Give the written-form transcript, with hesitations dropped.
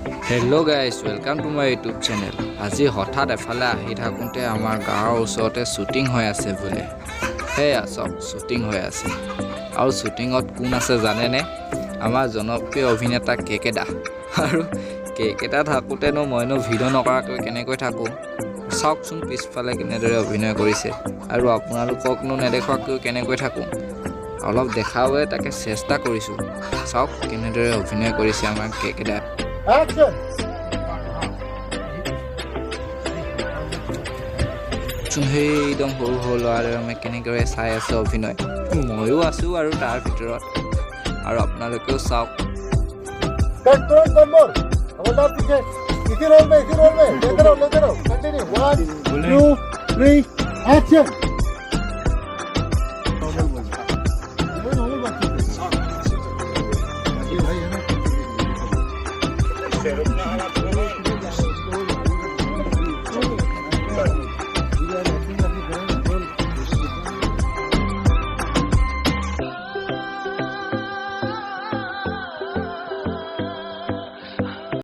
Hello guys, welcome to my YouTube channel. আজি হঠাৎ এফালে আহি থাকোঁতে আমাৰ গাঁৱৰ ওচৰতে শ্বুটিং হৈ আছে বোলে। হেয়া সব শ্বুটিং হৈ আছে। আৰু শ্বুটিঙত কোন আছে জানেনে? আমাৰ জনপ্ৰিয় অভিনেতা কেকেদা। আৰু কেকেদা থাকোঁতেনো মইনো ভিডিঅ' নকৰাকৈ কেনেকৈ থাকোঁ? চাওকচোন পিছফালে কেনেদৰে অভিনয় কৰিছে আৰু আপোনালোককনো নেদেখুৱাকৈ কেনেকৈ থাকোঁ? অলপ দেখাবলৈ তাকে চেষ্টা কৰিছোঁ। চাওক কেনেদৰে অভিনয় কৰিছে আমাৰ কেকেদা। Action! সেই একদম সৰু সৰু ল'ৰাদৰে আমি কেনেদৰে চাই আছোঁ অভিনয়। ময়ো আছোঁ আৰু তাৰ ভিতৰত আৰু আপোনালোকেও চাওক। Cut तुरंत नंबर खबरदार पीछे इसी रोल में लेते रहो कंटिन्यू 1 2 3 एक्शन